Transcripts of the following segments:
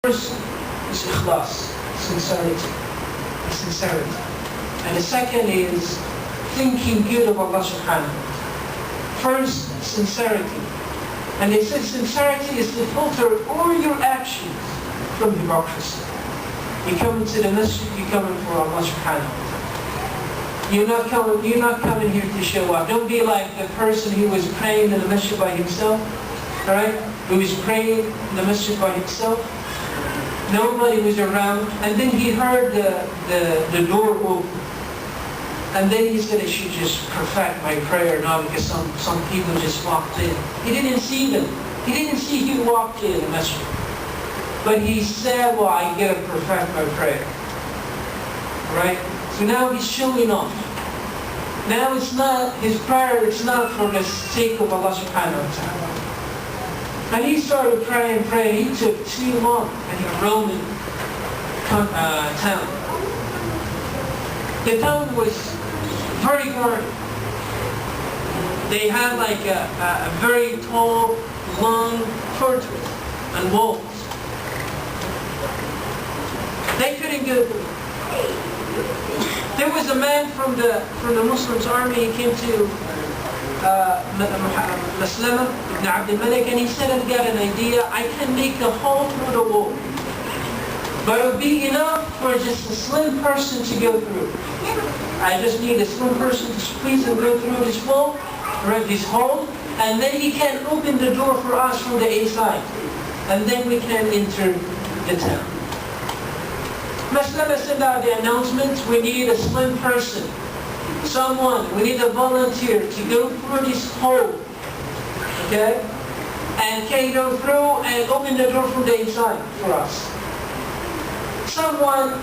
First is ikhlas, sincerity. And the second is thinking good of Allah subhanahu wa ta'ala. First, sincerity. And they said sincerity is to filter all your actions from hypocrisy. You come into the masjid, you're coming for Allah subhanahu wa ta'ala. You're not coming here to show up. Don't be like the person who was praying in the masjid by himself. Alright? Who was praying in the masjid by himself. Nobody was around, and then he heard the door open. And then he said, I should just perfect my prayer now because some people just walked in. He didn't see them. He didn't see who walked in the masjid. But he said, well, I gotta perfect my prayer. Right? So now he's showing off. Now it's not, his prayer, it's not for the sake of Allah subhanahu wa ta'ala. And he started praying. He took too long in a Roman town. The town was very guarded. They had like a very tall, long fortress and walls. They couldn't go through. There was a man from the Muslims army. He came to Maslama ibn Abd al-Malik, and he said, I've got an idea. I can make a hole through the wall. But it would be enough for just a slim person to go through. I just need a slim person to squeeze and go through this wall, right, this hole, and then he can open the door for us from the inside. And then we can enter the town. Maslama sent out the announcement, we need a slim person. We need a volunteer to go through this hole, okay? And can go through and open the door from the inside for us. Someone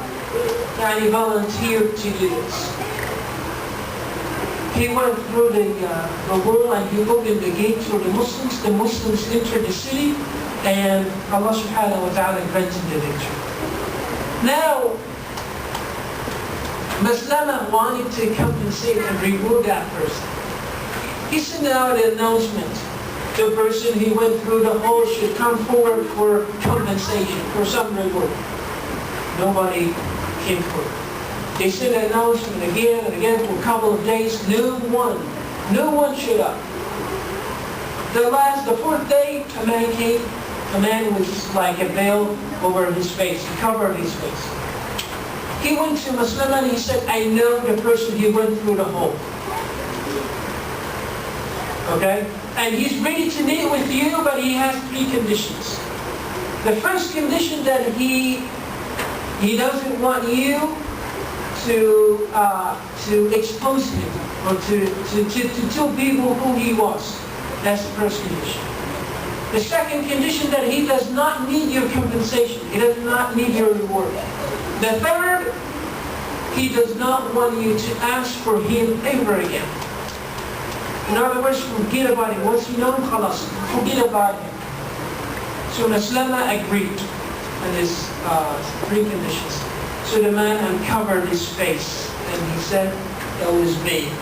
volunteered to do this. He went through the wall and he opened the gate for the Muslims. The Muslims entered the city and Allah subhanahu wa ta'ala granted the victory. Now, Maslama wanted to compensate and reward that person. He sent out an announcement. The person who went through the hole should come forward for compensation, for some reward. Nobody came forward. They sent an announcement again and again for a couple of days. No one showed up. The fourth day, a man came. A man with like a veil over his face. He covered his face. He went to Maslama and he said, I know the person who went through the hole. Okay? And he's ready to meet with you, but he has three conditions. The first condition that he doesn't want you to expose him or to tell people who he was. That's the first condition. The second condition, that he does not need your compensation. He does not need your reward. The third, he does not want you to ask for him ever again. In other words, forget about him. Once you know him, khalas, forget about him. So Maslama agreed on his three conditions. So the man uncovered his face and he said, that was me.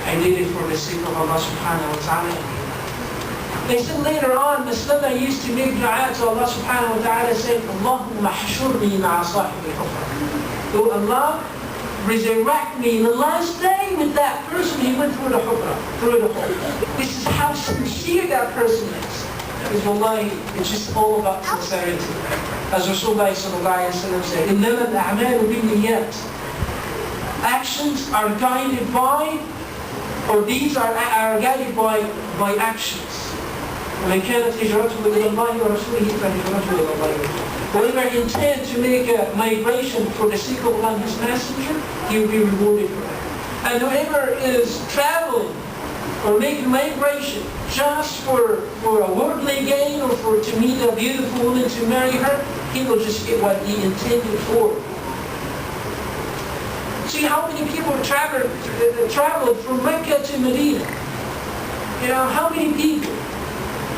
I did it for the sake of Allah subhanahu wa ta'ala. They said later on, Maslama used to make dua to Allah subhanahu wa ta'ala saying, Allahumma hshurni ma'a sahibi al-kufr. Oh Allah, resurrect me in the last day with that person who went through the hole. This is how sincere that person is. Because wallahi, it's just all about sincerity. As Rasulullah sallallahu alayhi wa sallam said, إِنَّمَا الْأَعْمَالُ بِالنِّيَّاتِ. Actions are guided by, or deeds are guided by actions. وَمَنْ كَانَتْ هِجْرَتُهُ إِلَى اللَّهِ وَرَسُولِهِ فَهِجْرَتُهُ إِلَى اللَّهِ وَرَسُولِهِ. Whoever intends to make a migration for the sake of Allah and His Messenger, he will be rewarded for that. And whoever is traveling or making migration just for a worldly gain or to meet a beautiful woman to marry her, he will just get what he intended for. See how many people traveled from Mecca to Medina. You know, how many people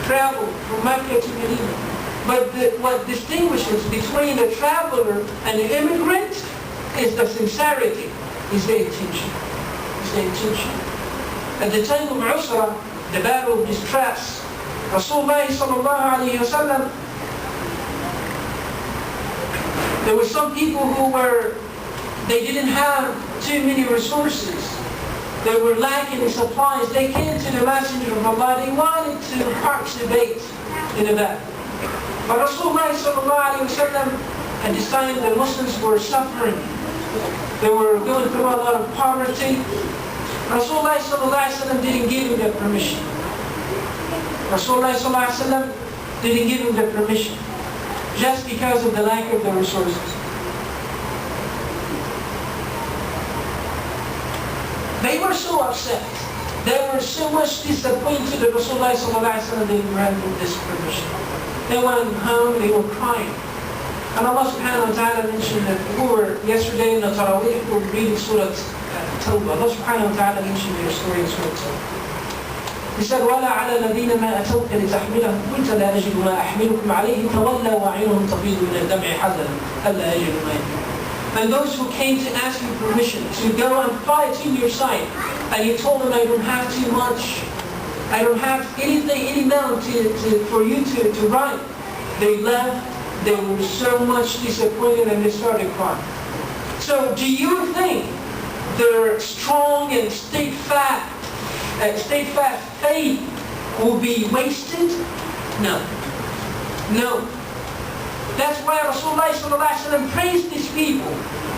traveled from Mecca to Medina? But what distinguishes between the traveler and the immigrant is the sincerity, is the intention. Is the intention. At the time of Usra, the battle of distress, Rasulullah sallallahu alayhi wa sallam There were some people they didn't have too many resources. They were lacking in supplies. They came to the Messenger of Allah. They wanted to participate in that. But Rasulullah sallallahu alayhi wa sallam, at this time the Muslims were suffering. They were going through a lot of poverty. Rasulullah sallallahu alayhi wa sallam didn't give him the permission. Rasulullah sallallahu alayhi wa sallam didn't give him the permission just because of the lack of the resources. They were so upset. They were so much disappointed that Rasulullah sallallahu alayhi wa sallam didn't grant them this permission. They went home, they were crying. And Allah subhanahu wa ta'ala mentioned that yesterday in the Taraweeh, we were reading Surah Tawbah. Allah subhanahu wa ta'ala mentioned their story in Surah Tawbah. He said, وَلَا عَلَى الَّذِينَ مَا أَتَوْكَ لِتَحْمِلَهُمْ قُلْتَ لَا أَجِدُ مَا أَحْمِلُكُمْ عَلَيْهِ تَوَلَّوْا وَعَيْنُهُمْ تَفِيضُ مِنَ الدَّمْعِ حَزَنًا أَلَّا يَجِدُوا مَا يَنفِقُونَ. And those who came to ask you permission to go and fight in your side, and you told them, I don't have too much, I don't have anything, any amount for you to write. They left, they were so much disappointed and they started crying. So do you think their strong and steadfast faith will be wasted? No. No. That's why Rasulullah sallallahu alayhi wa sallam praised these people.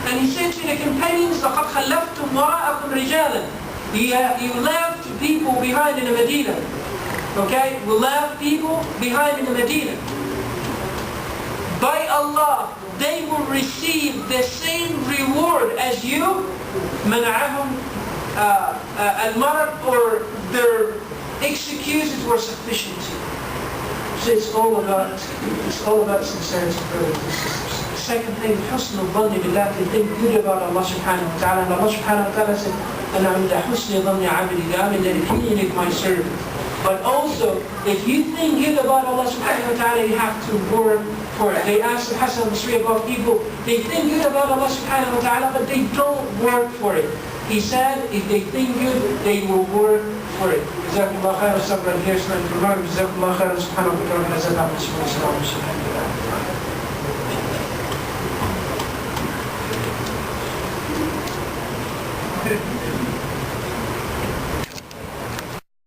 And he said to the companions, لَقَدْ خَلَّفْتُمْ وَرَاءَكُمْ رِجَالًا. You left people behind in the Medina. Okay? You left people behind in the Medina. By Allah, they will receive the same reward as you. مَنَعَهُمْ al-marad, or their excuses were sufficient. So it's all about sincerity, brothers and sisters. The second thing, حسن الظن بالله, to think good about Allah subhanahu wa ta'ala. And Allah subhanahu wa ta'ala said, أَنَا عِنْدَ حُسْنِ ظَنِّ عَبْدِي, I'm in the opinion of my servant. But also, if you think good about Allah subhanahu wa ta'ala, you have to work for it. They asked Hassan al-Basri about people, they think good about Allah subhanahu wa ta'ala, but they don't work for it. He said, if they think good, they will work for it. جزاكم الله خير. صبرا here, صبرا. جزاكم الله خير. سبحانه وتعالى.